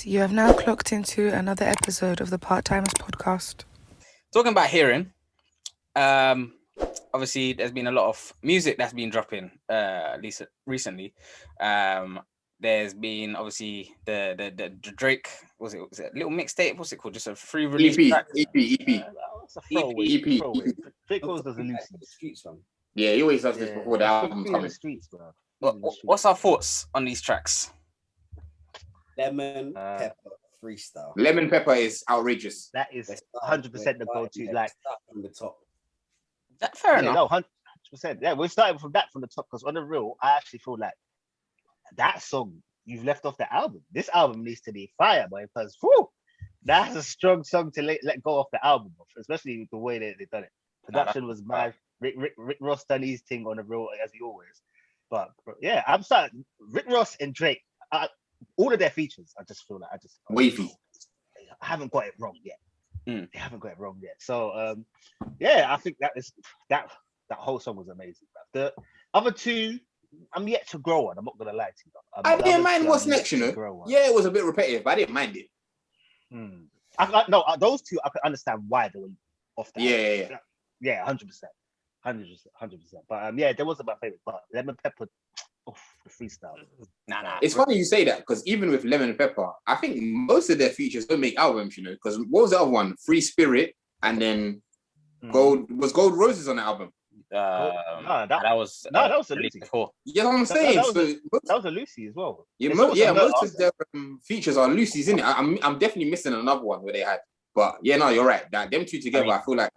You have now clocked into another episode of the Part-Timers podcast. Talking about hearing, obviously there's been a lot of music that's been dropping, at least recently. There's been obviously the Drake, was it a little mixtape? What's it called? Just a free release track? EP. That's a throwaway. EP. Drake always does a Lucy. Yeah, he always does this before the album in coming. the streets, bro. What's our thoughts on these tracks? Lemon pepper freestyle. Lemon pepper is outrageous. That is 100% the go-to. Like from the top. That fair enough. No, 100%. Yeah, we're starting from that top because on the real, I actually feel like that song you've left off the album. This album needs to be fire, boy, because that's a strong song to let go off the album, especially the way they done it. Production was mad. Rick Ross done his thing on the real as he always. But yeah, I'm starting Rick Ross and Drake. All of their features, I just feel like Wavy. I haven't got it wrong yet. They haven't got it wrong yet. So yeah, I think that whole song was amazing. The other two, I'm yet to grow on. I'm not gonna lie to you. I didn't mind what's next, you know. Yeah, it was a bit repetitive, but I didn't mind it. No, those two I can understand why they were off that. Yeah, 100%. But yeah, there wasn't my favorite. But Lemon Pepper, the freestyle. Nah. It's funny you say that because even with Lemon Pepper, I think most of their features don't make albums, you know. Because what was the other one? Free Spirit, and then Gold Roses on the album. That was a Lucy. Yeah, what I'm saying. That was a Lucy as well. Yeah, most of their features are Lucy's, in it. I'm definitely missing another one where they had. But yeah, no, you're right. That them two together, I feel like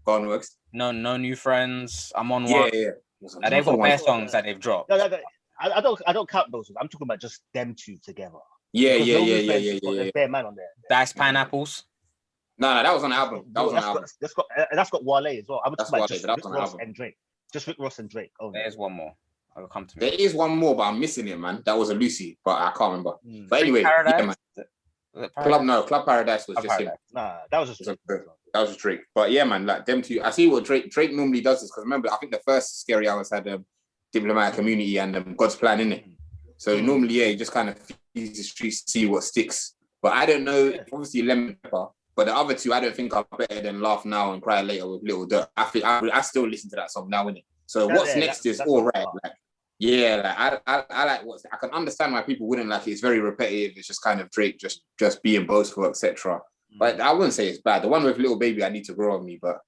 gone works. No new friends. I'm on one. Yeah. They've got bare songs that they've dropped. No, I don't count those. I'm talking about just them two together. Yeah. Bare man on there. Diced Pineapples. No, that was on the album. That's got Wale as well. I'm talking about just Wale, Rick Ross and Drake. Just Rick Ross and Drake. Oh, there's one more. I'll come to me. There is one more, but I'm missing it, man. That was a Lucy, but I can't remember. But anyway, Paradise? Yeah, man. Club Paradise was just him. Nah, that was just Drake. That was Drake. But yeah, man, like them two. I see what Drake normally does this because remember, I think the first Scary Hours had Diplomatic Community and God's Plan in it. So normally, he just kind of feeds the streets to see what sticks. But I don't know. Obviously, Lemon Pepper. But the other two, I don't think are better than Laugh Now and Cry Later with Little Dirt. I still listen to that song now, innit? So what's next is all right. I like I can understand why people wouldn't like it. It's very repetitive. It's just kind of Drake just being boastful, etc. But I wouldn't say it's bad. The one with Little Baby, I need to grow on me. But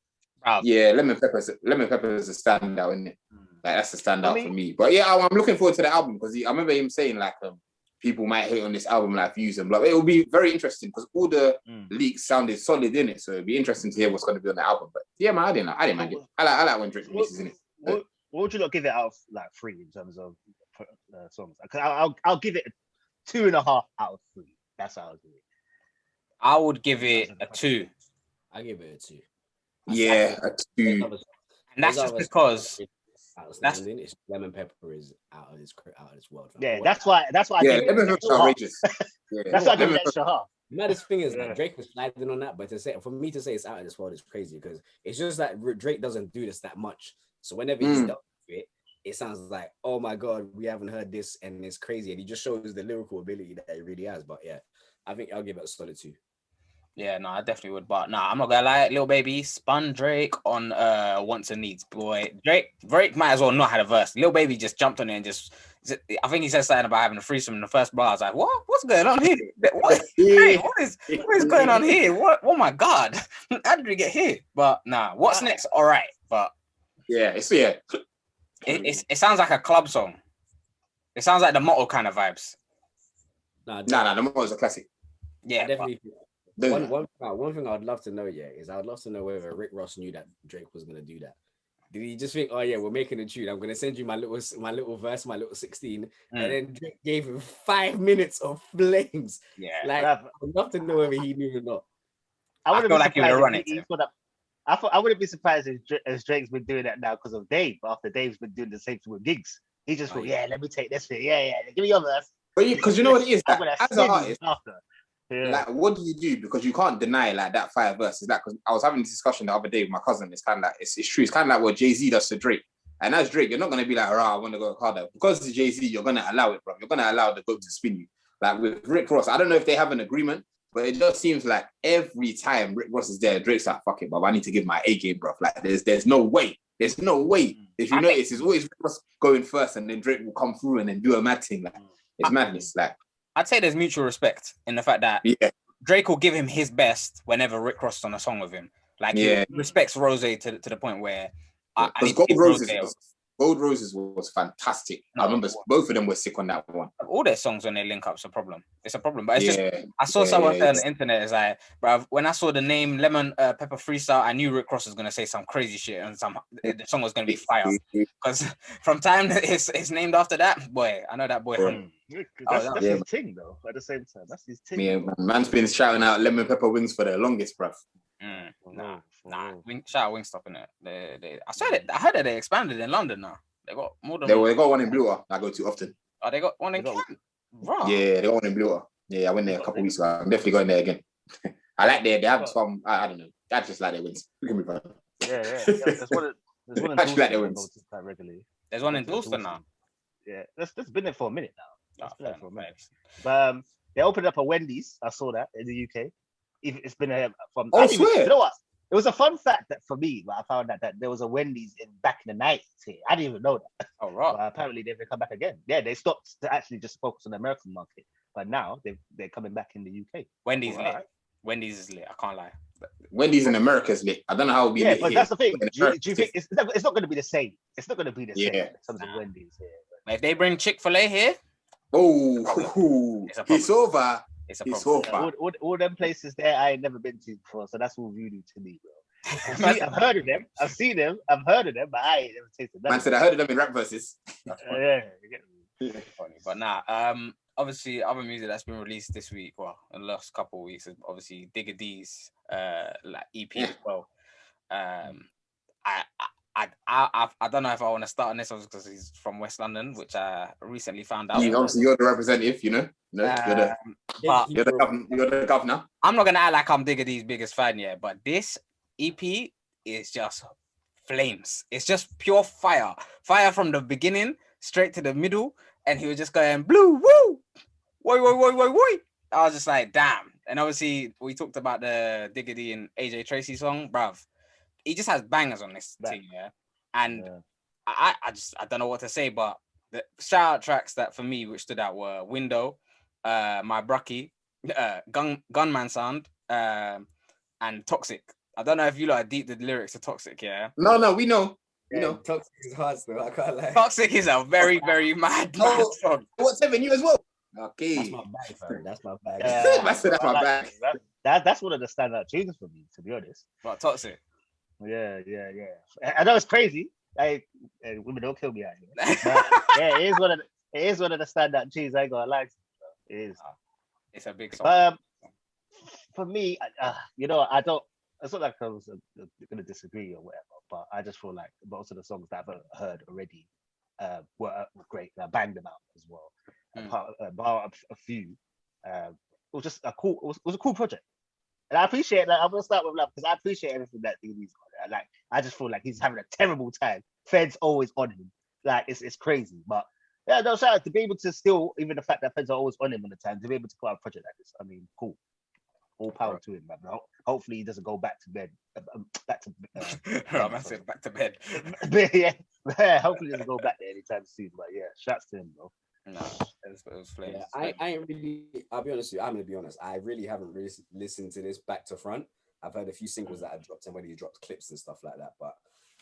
yeah, Lemon Pepper is a standout, isn't it? Like that's a standout for me. But yeah, I'm looking forward to the album because I remember him saying like people might hate on this album like views and blah. It will be very interesting because all the leaks sounded solid in it. So it'll be interesting to hear what's going to be on the album. But yeah, man, I didn't mind it. I like when Drake releases in it. What would you not give it out of like 3 in terms of songs? I'll give it a 2.5 out of 3. That's how I'll do it. I would give it a 2. I give it a 2. Yeah, a 2. And that's just because it's Lemon Pepper is out of this world. Yeah, that's why. Yeah, Lemon Pepper is outrageous. That's why I give it extra half. The maddest thing is that Drake was sliding on that, but for me to say it's out of this world is crazy because it's just that Drake doesn't do this that much. So whenever he's done with it sounds like, oh my God, we haven't heard this and it's crazy. And he just shows the lyrical ability that he really has. But yeah, I think I'll give it a solid 2. Yeah, no, I definitely would. But no, I'm not gonna lie, Lil Baby spun Drake on Wants and Needs. Boy, Drake might as well not have a verse. Lil Baby just jumped on it and I think he said something about having a threesome in the first bar. I was like, what's going on here? What is going on here? What? Oh my God. How did we get here? But nah, what's next? All right. But yeah, it sounds like a club song. It sounds like the Motto kind of vibes. Nah, the Motto is a classic. Yeah, definitely. One thing I'd love to know, is I'd love to know whether Rick Ross knew that Drake was gonna do that. Did he just think, oh yeah, we're making a tune, I'm gonna send you my little verse, my little 16, and then Drake gave him 5 minutes of flames. Yeah, like I'd love to know whether he knew or not. I feel like he would have run it. I wouldn't be surprised if Drake's been doing that now because of Dave. After Dave's been doing the same thing with gigs, he just thought, let me take this bit. Yeah, give me your verse. But because you know what it is, as an artist, after. Yeah. Like, what do you do? Because you can't deny like that fire verse. It's like, because I was having this discussion the other day with my cousin. It's kind of like it's true. It's kind of like what Jay-Z does to Drake. And as Drake, you're not gonna be like, I want to go harder because it's Jay-Z. You're gonna allow it, bro. You're gonna allow the goat to spin you. Like with Rick Ross, I don't know if they have an agreement, but it just seems like every time Rick Ross is there, Drake's like, fuck it, bruv, I need to give my A game, bruv. Like there's no way. There's no way. If you notice, it's always Rick Ross going first and then Drake will come through and then do a mad thing. Like it's madness. Like I'd say there's mutual respect in the fact that Drake will give him his best whenever Rick Ross is on a song with him. Like he respects Rose to the point where because Gold Roses was fantastic. I remember both of them were sick on that one. All their songs when they link up's a problem. It's a problem. But it's just I saw someone say on the internet is like, bruv, when I saw the name Lemon Pepper Freestyle, I knew Rick Ross was gonna say some crazy shit and the song was gonna be fire. Because from time it's named after that, boy, I know that boy. That's his thing though. At the same time, that's his thing. Yeah, man's been shouting out Lemon Pepper Wings for the longest, bruv. Nah. Shout out Wingstop in it. I heard that they expanded in London now. They got more than they got one in Blue Water. I go to often. Oh, they got one in Kent. Right. Yeah, they got one in Blue Water. Yeah, I went there a couple weeks ago. I'm definitely going there again. I like they have some. I don't know. I just like their wings. We can move on. Yeah. There's one in I actually like their wings. Quite regularly. There's one in Dalston now. Yeah, that's been there for a minute now. But they opened up a Wendy's. I saw that in the UK. It's been from. Oh, swear. You know what? It was a fun fact that for me, but I found out that there was a Wendy's back in the 90s here. I didn't even know that. Oh, right. But apparently they've come back again. Yeah, they stopped to actually just focus on the American market, but now they're coming back in the UK. Wendy's lit. Right. Wendy's is lit. I can't lie. Wendy's in America is lit. I don't know how it'll be lit. But that's the thing. Do you think it's not going to be the same? It's not going to be the same in terms of Wendy's here. But if they bring Chick-fil-A here, it's over. It's over. All them places there I ain't never been to before, so that's all voodoo to me, bro. I've heard of them. I've seen them. I've heard of them, but I ain't never tasted them. Man said I heard of them in rap verses. Yeah. Funny. But nah, obviously other music that's been released this week, well, in the last couple of weeks, is obviously Digga D's like EP as well. I don't know if I want to start on this because he's from West London, which I recently found out. Obviously, you're the representative, you know. You're the governor. I'm not gonna act like I'm Digga D's biggest fan yet, but this EP is just flames. It's just pure fire from the beginning straight to the middle, and he was just going blue woo, woi. I was just like, damn. And obviously, we talked about the Digga D and AJ Tracy song, bruv. He just has bangers on this thing, and I don't know what to say, but the shout out tracks that for me which stood out were Window, My Brucky, Gunman Sound, and Toxic. I don't know if you like deep the lyrics to Toxic, No, we know. You know, Toxic is hard still. I can't lie. Toxic is a very, very mad song. What's Tevin? You as well? Okay. That's my bag. That's my bag. That's one of the standout tunes for me, to be honest. But Toxic. Yeah. I know it's crazy. Like, women don't kill me out here. But, yeah, it is one of the standout tunes. I ain't gonna lie. It is. It's a big song. For me, I don't. It's not like I was gonna disagree or whatever, but I just feel like most of the songs that I've heard already were great. I banged them out as well. About a few, it was just a cool. It was a cool project. And I appreciate that. I'm gonna start with love because I appreciate everything that he's got. Like, I just feel like he's having a terrible time. Fed's always on him. Like, it's crazy. But yeah, no, shout out to be able to still, even the fact that Feds are always on him on the time, to be able to put out a project like this. I mean, cool. All power to him, man. Hopefully he doesn't go back to bed. Back to bed. yeah, hopefully he doesn't go back there anytime soon. But yeah, shouts to him, bro. No, it was flames. Yeah, I ain't really. I'll be honest with you. I'm gonna be honest. I really haven't really listened to this back to front. I've heard a few singles that have dropped and when he dropped clips and stuff like that. But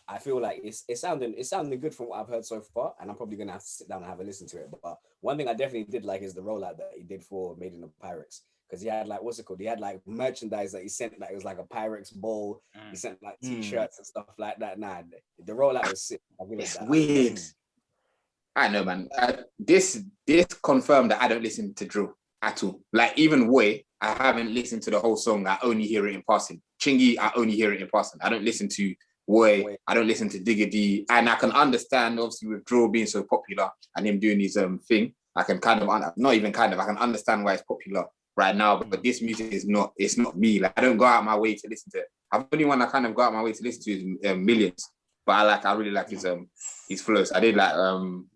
I feel like it's sounding good from what I've heard so far, and I'm probably gonna have to sit down and have a listen to it. But one thing I definitely did like is the rollout that he did for Made in the Pyrex. Because he had like, what's it called? He had like merchandise that he sent, like it was like a Pyrex bowl. He sent like t-shirts and stuff like that. Nah, the rollout was sick. It's weird. I know, man. This confirmed that I don't listen to drill at all. Like even Way, I haven't listened to the whole song. I only hear it in passing. Chingy, I only hear it in passing. I don't listen to Way. I don't listen to Digga D. And I can understand, obviously, with drill being so popular and him doing his thing. I can kind of, not even kind of, I can understand why it's popular right now, but this music is not, it's not me. Like I don't go out my way to listen to it. The only one I kind of go out my way to listen to is Millions. But I really like his flows. I did like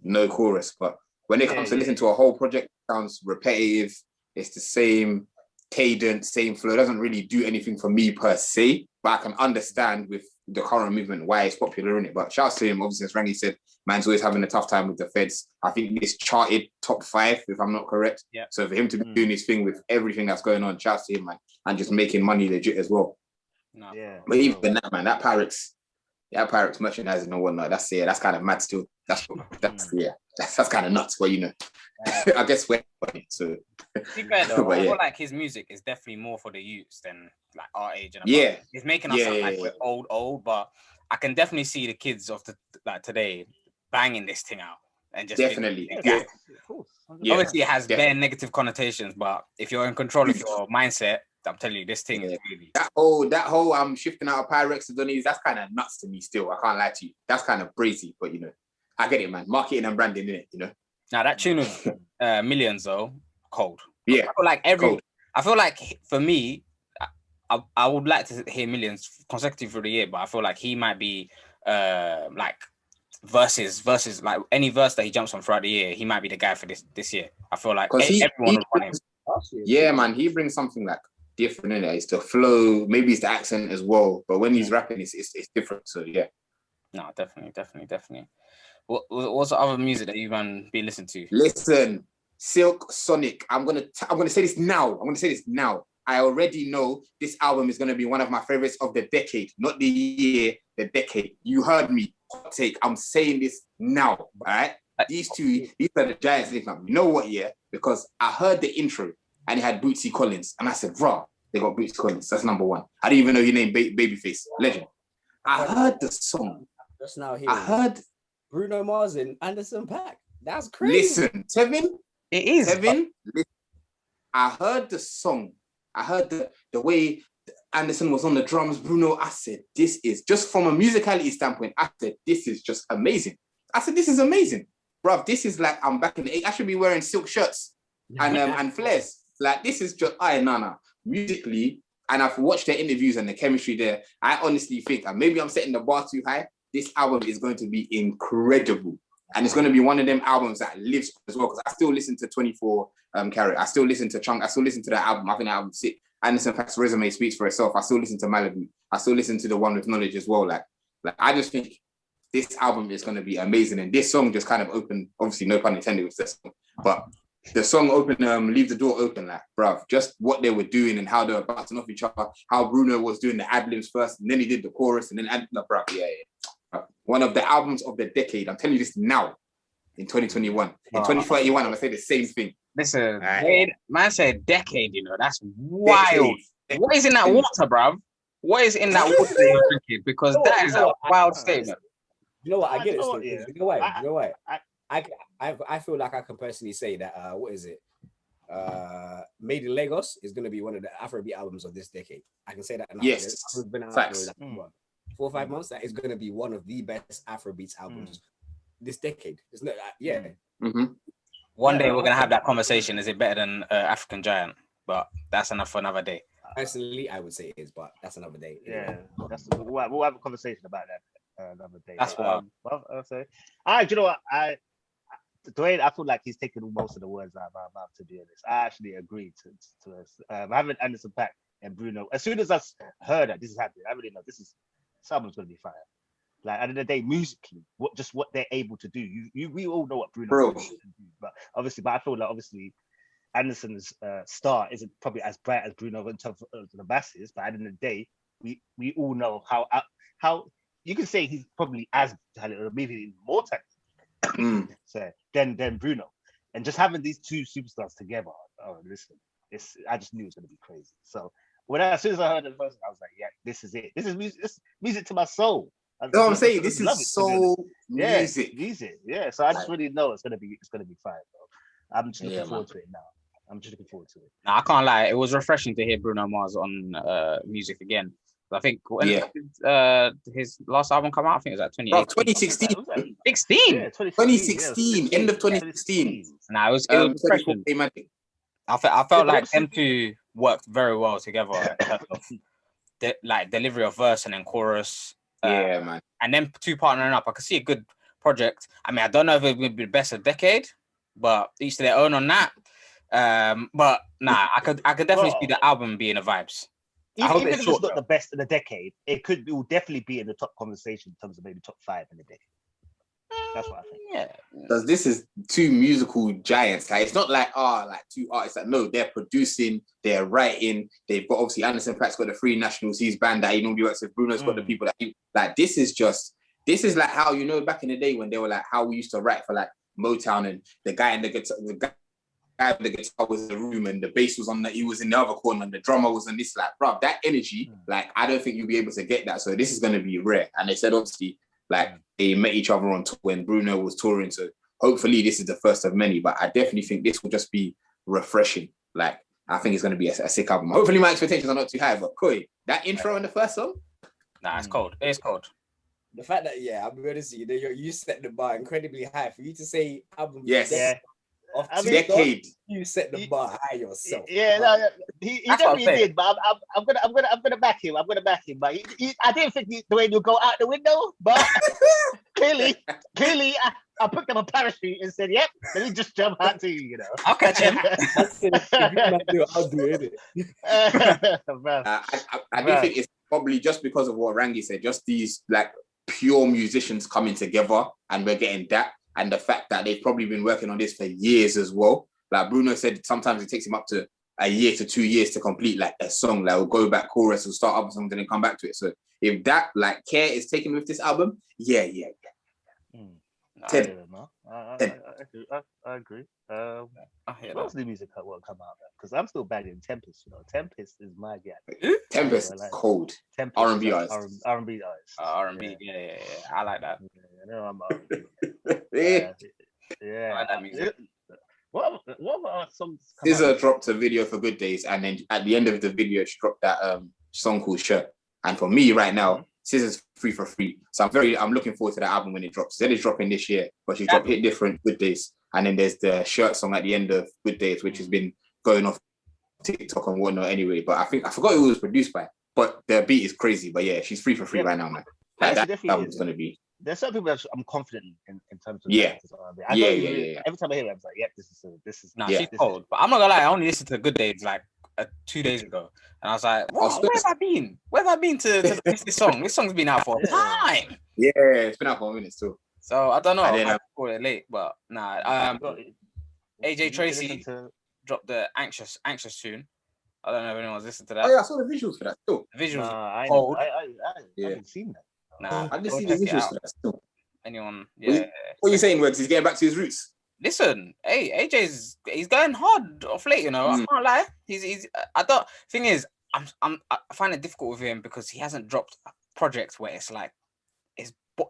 No Chorus, but when it comes to listening to a whole project, it sounds repetitive. It's the same cadence, same flow. It doesn't really do anything for me per se, but I can understand with the current movement why it's popular in it. But shouts to him, obviously, as Rangi said, man's always having a tough time with the feds. I think it's charted top 5, if I'm not correct. Yeah. So for him to be doing his thing with everything that's going on, shouts to him, man, and just making money legit as well. No. Yeah. But even that, man, that Pyrex merchandising and whatnot, that's kind of mad still. That's kind of nuts, but you know, I guess we're funny. So to be fair though, I feel like his music is definitely more for the youths than like our age and above. Yeah, he's making us sound like we're old, but I can definitely see the kids of today banging this thing out and just definitely. Obviously, it has bare negative connotations, but if you're in control of your mindset, I'm telling you, this thing is really that whole I'm shifting out of Pyrex to Donnies. That's kind of nuts to me. Still, I can't lie to you. That's kind of crazy, but you know, I get it, man. Marketing and branding, innit? You know. Now that tune of Millions though, cold. Yeah, I feel like for me, I would like to hear Millions consecutive for the year, but I feel like he might be like verses like any verse that he jumps on throughout the year, he might be the guy for this year. I feel like everyone would want him. Yeah, man, he brings something like different in it. It's the flow, maybe it's the accent as well. But when he's rapping, it's different. So yeah. No, definitely. What's the other music that you've been listening to? Listen, Silk Sonic. I'm gonna say this now. I already know this album is gonna be one of my favorites of the decade, not the year, the decade. You heard me. Hot take. I'm saying this now. All right. These are the giants. You know what? Yeah, because I heard the intro and it had Bootsy Collins, and I said, "Raw, they got Bootsy Collins. That's number one." I didn't even know your name, Babyface, legend. I heard the song. Just now here. I heard Bruno Mars and Anderson Paak. That's crazy. Listen, Tevin. It is. Tevin. I heard the song. I heard the way Anderson was on the drums. Bruno. I said, "This is just from a musicality standpoint." I said, "This is just amazing." I said, "This is amazing." Bruv, this is like I'm back in the 80s. I should be wearing silk shirts and flares. Like this is just musically, and I've watched their interviews and the chemistry there. I honestly think, and maybe I'm setting the bar too high, this album is going to be incredible. And it's going to be one of them albums that lives as well. Because I still listen to 24 Carat. I still listen to Chunk. I still listen to that album. I think that album's sick. Anderson Paak's resume speaks for itself. I still listen to Malibu. I still listen to the one with Knowledge as well. Like I just think this album is going to be amazing. And this song just kind of opened, obviously no pun intended with this song, but the song opened, Leave the Door Open, like, bruv, just what they were doing and how they were bouncing off each other, how Bruno was doing the ad-libs first, and then he did the chorus, and then, bruv, yeah. One of the albums of the decade. I'm telling you this now, in 2021. In 2031, I'm going to say the same thing. Listen, man said decade, you know, that's wild. Decade. What is in that water, bruv? What is in that water that you're drinking? Because that is a wild statement. You know what? I get it. You know why? I feel like I can personally say that what is it? Made in Lagos is going to be one of the Afrobeat albums of this decade. I can say that now. Yes, it's been out facts. for like, 4 or 5 months. That is going to be one of the best Afrobeats albums this decade. It's not, One day we're going to have that conversation. Is it better than African Giant? But that's enough for another day. Personally, I would say it is, but that's another day. Yeah, we'll have a conversation about that. Another day. That's what. Well, I'll say. You know what? Dwain, I feel like he's taken most of the words out of my mouth, to be honest. I actually agree to us. Having Anderson Paak and Bruno, as soon as I heard that this is happening, I really know this album's going to be fire. Like, at the end of the day, musically, what they're able to do. We all know what Bruno can do, but I feel like obviously Anderson's star isn't probably as bright as Bruno in terms of the masses, but at the end of the day, we all know how you can say he's probably as talented, or maybe even more talented than Bruno. And just having these two superstars together, listen, I just knew it was going to be crazy. So as soon as I heard the first, I was like, yeah, this is it. This is music to my soul. You know what I'm saying? This is soul music. Yeah. So I just really know it's gonna be fine, bro. I'm just looking forward to it now. Nah, I can't lie. It was refreshing to hear Bruno Mars on music again. I think when his last album come out, I think it was like 2016. 2016, end of 2016. Nah, it was refreshing. I felt like them two worked very well together. Like delivery of verse and then chorus. Man. And then two partnering up. I could see a good project. I mean, I don't know if it would be the best of the decade, but each to their own on that. But nah, I could definitely see the album being a vibes. Even if it's not the best in the decade, it will definitely be in the top conversation in terms of maybe top 5 in the decade. That's what I think. Yeah, because this is two musical giants. Like it's not like two artists. Like no, they're producing, they're writing. They've got obviously Anderson Paak's got the Three Nationals. He's band that he normally works with. Bruno's got the people that he like. This is like how back in the day when they were like how we used to write for like Motown and the guy in the guitar, the guitar was in the room and the bass was he was in the other corner and the drummer was on this. Like, bro, that energy, like I don't think you'll be able to get that. So this is going to be rare. And they said obviously like they met each other on tour when Bruno was touring. So hopefully this is the first of many. But I definitely think this will just be refreshing. Like I think it's going to be a sick album. Hopefully my expectations are not too high. But Koi, that intro in the first song, nah, it's cold. It's cold. The fact that I'll be honest with you, you set the bar incredibly high for you to say album. Yes. Of decade. You set the bar high yourself. Yeah, no, he definitely did, but I'm gonna back him. But I didn't think Dwain would go out the window, but clearly, I picked up a parachute and said, "Yep, let me just jump out to you." I'll catch him. I'll do it. I do think it's probably just because of what Rangi said, just these like pure musicians coming together, and we're getting that. And the fact that they've probably been working on this for years as well. Like Bruno said, sometimes it takes him up to a year to 2 years to complete like a song. Like we'll go back chorus, we'll start up something and come back to it. So if that like care is taken with this album, yeah. Ted. I agree. What else new music will come out? Because I'm still bagging Tempest. Tempest is my guy. Tempest is cold. R&B artist. R&B artist. R&B, yeah. I like that. I'm Yeah. I like that music. What other songs? SZA dropped a video for Good Days, and then at the end of the video, she dropped that song called Shirt. And for me right now, SZA's free for free. So I'm looking forward to that album when it drops. Then it's dropping this year, but she dropped Hit Different, Good Days. And then there's the Shirt song at the end of Good Days, which has been going off TikTok and whatnot anyway. But I forgot who it was produced by. But the beat is crazy. But yeah, she's free for free right now, man. Like, that album's going to be. There's certain people that I'm confident in terms of yeah. Every time I hear it, I'm like, yep, this is. Nah, she's cold. But I'm not gonna lie, I only listened to Good Days like 2 days ago, and I was like, where have I been? Where have I been to miss this song? This song's been out for a time. Yeah, it's been out for a minute too. So I don't know. I might call it late, but nah. AJ Tracy dropped the anxious tune. I don't know if anyone's listened to that. Oh yeah, I saw the visuals for that too. The visuals I haven't seen that. Nah, I didn't see the visuals for that still. Anyone? Yeah. What are you saying, Wegz? He's getting back to his roots. Listen, hey, he's going hard off late. I can't lie. He's. Thing is, I find it difficult with him because he hasn't dropped projects where it's like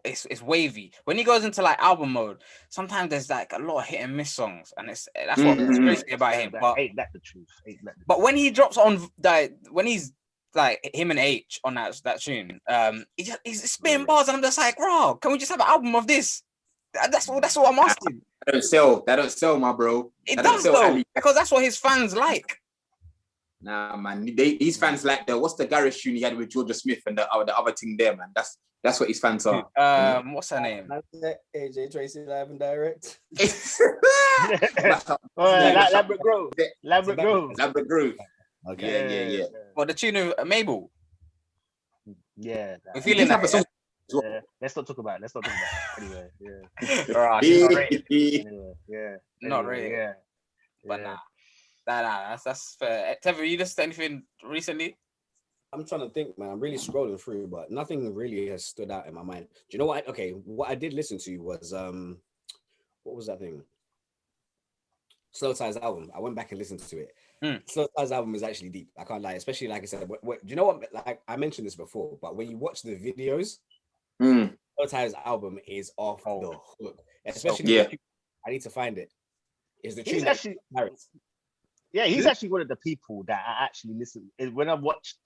it's wavy. When he goes into like album mode, sometimes there's like a lot of hit and miss songs, and that's what's crazy about him. But ain't that the truth? But when he drops on when he's like him and H on that tune, he's spitting bars, and I'm just like, bro, can we just have an album of this? That's what I'm asking. That don't sell, my bro. It does though, because that's what his fans like. Nah, man, these fans like what's the garage tune he had with Georgia Smith and the other thing there, man. That's what his fans are. What's her name? AJ Tracy live and direct. Lambert Grove. Okay. Yeah. Well, the tune of Mabel. Yeah. We're feeling that. Let's not talk about it. Anyway, yeah. Alright, not really. Yeah. But nah, that's fair. Tevin, you listened to anything recently? I'm trying to think, man. I'm really scrolling through, but nothing really has stood out in my mind. Do you know what? What I did listen to was what was that thing? Slow Ties album. I went back and listened to it. Slow Ties album is actually deep. I can't lie, especially like I said. Do you know what? Like I mentioned this before, but when you watch the videos, Slow Ties album is off the hook. Especially, I need to find it. Is the tune actually? Yeah, he's actually one of the people that I actually listen. When I watch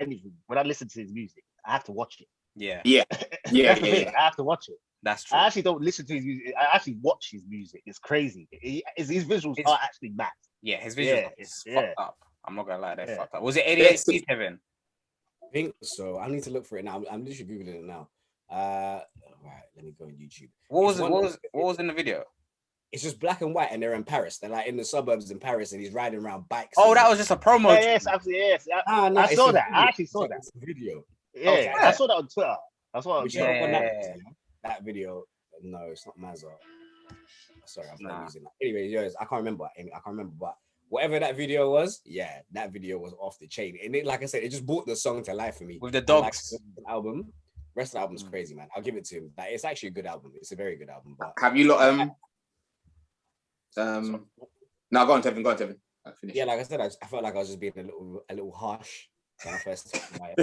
anything, when I listen to his music, I have to watch it. Yeah. I have to watch it. That's true. I actually don't listen to his music. I actually watch his music. It's crazy. His visuals are actually mad. Yeah, his visuals are fucked up. I'm not gonna lie, they're fucked up. Was it 88 Tevin? I think so. I need to look for it now. I'm literally googling it now. Right, let me go on YouTube. What was in the video? it's just black and white, and they're in Paris. They're like in the suburbs in Paris, and he's riding around bikes. Oh, that was just a promo. Yes, absolutely. Yes, I saw that. I actually saw that. It's a video. Yeah, Okay. I saw that on Twitter. That's what. Which that video. No, it's not Mazza. Sorry, I'm not using that. Anyway, yes, I can't remember. But whatever that video was, yeah, that video was off the chain. And it, like I said, it just brought the song to life for me. With the dogs. Like, the album. Rest of the album's crazy, man. I'll give it to him. Like, it's actually a good album. It's a very good album. But have you lot no, go on, Tevin. Yeah, like I said, I felt like I was just being a little harsh when I first. I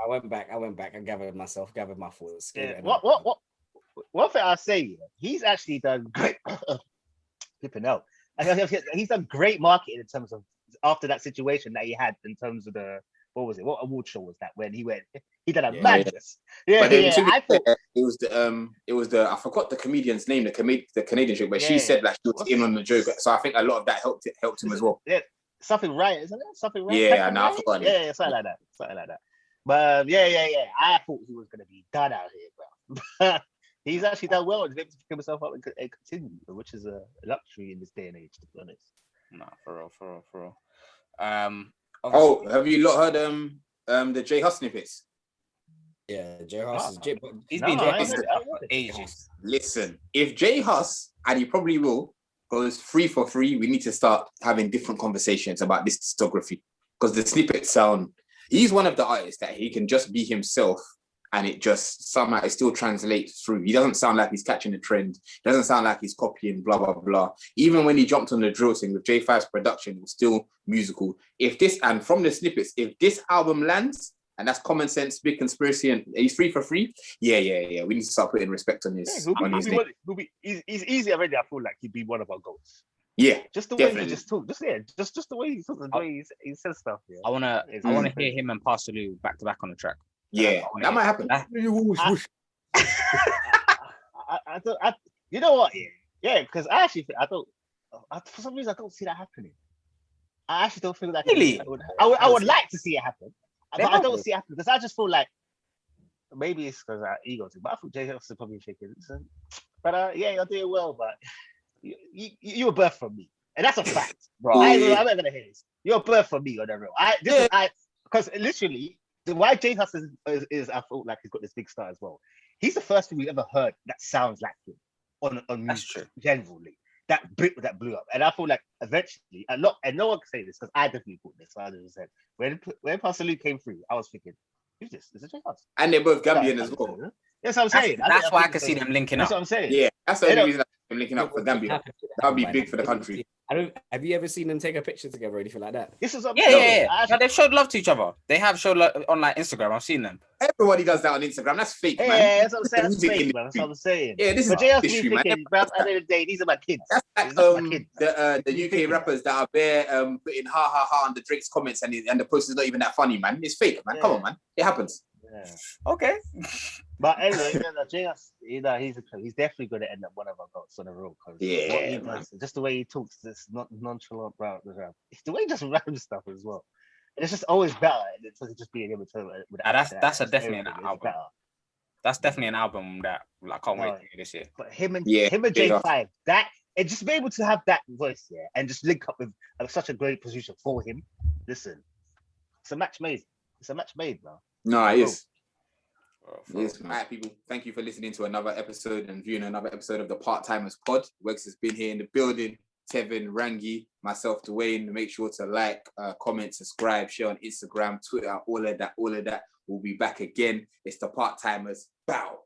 went back. I gathered my thoughts. Yeah. One thing I'll say, yeah, he's actually done great. Flipping out. He's done great marketing in terms of after that situation that he had in terms of the what award show was that when he done a madness. Yeah, I thought it was the I forgot the comedian's name, the Canadian chick, but she said that she was in on the joke. So I think a lot of that helped him as well. Yeah, something right, isn't it? Something right. Yeah, no, I forgot. Yeah, something like that. But yeah. I thought he was gonna be done out here, bro. He's actually done well. He's able to pick himself up and continue, which is a luxury in this day and age, to be honest. No, for real. Have you lot heard the J Hus snippets? Yeah, J Hus. He's been J Hus for ages. Listen, if J Hus, and he probably will, goes 3 for 3, we need to start having different conversations about this discography because the snippets sound. He's one of the artists that he can just be himself. And it just somehow it still translates through. He doesn't sound like he's catching a trend. He doesn't sound like he's copying, blah, blah, blah. Even when he jumped on the drill thing with J5's production, it was still musical. And from the snippets, if this album lands, and that's Common Sense, Big Conspiracy, and he's 3 for 3, yeah. We need to start putting respect on his name. He's easy already. I feel like he'd be one of our goals. Yeah, just the way he just talks, just the way he talks, the way he says stuff. Yeah. I wanna hear him and Parsaloo back to back on the track. Yeah, that might happen. You know what? Yeah, because I actually think for some reason I don't see that happening. I actually don't feel that. Really? I would like to see it happen, but I don't see it happen because I just feel like maybe it's because I ego thing. But I thought Jay Huss is probably shaking. But yeah, you're doing well, but you were birthed from me, and that's a fact, bro. I'm not gonna hear this. You're birthed from me on the real. Because literally. Why J Hus is I feel like he's got this big star as well. He's the first thing we ever heard that sounds like him on music generally. That blew up, and I feel like eventually and no one can say this because I definitely thought this. 100%. When Parsaloo came through, I was thinking, who's this? Is it J Hus? And they're both Gambian as well. That's what I'm saying. That's why I can see them linking up. That's what I'm saying. Yeah, that's the only reason I'm linking up for Gambia. That would be big for the country. Have you ever seen them take a picture together or anything like that? This is No, they've showed love to each other. They have showed love on like Instagram. I've seen them. Everybody does that on Instagram. That's fake, man. Yeah, that's what I'm saying. That's fake, man. That's what I'm saying. Yeah, this is history, man. At the end of the day, these are my kids. That's like the UK rappers that are there putting ha ha ha on the Drake's comments and the post is not even that funny, man. It's fake, man. Come on, man. It happens. Yeah. Okay. But anyway, J Hus, he's definitely going to end up one of our goals on the road. What he does, just the way he talks, this not nonchalant about the rap. It's the way he just rams stuff as well. And it's just always better. It's just being able to. That's definitely an album. Better. That's definitely an album that I can't wait to hear this year. But him and J5, that and just be able to have that voice there and just link up with such a great position for him. Listen, it's a match made. It's a match made, bro. No, it is. Yes, all right, people. Thank you for listening to another episode and viewing another episode of the Part-Timers Pod. Wegz has been here in the building. Tevin, Rangi, myself, Dwain. Make sure to like, comment, subscribe, share on Instagram, Twitter, all of that. We'll be back again. It's the Part-Timers. Bow.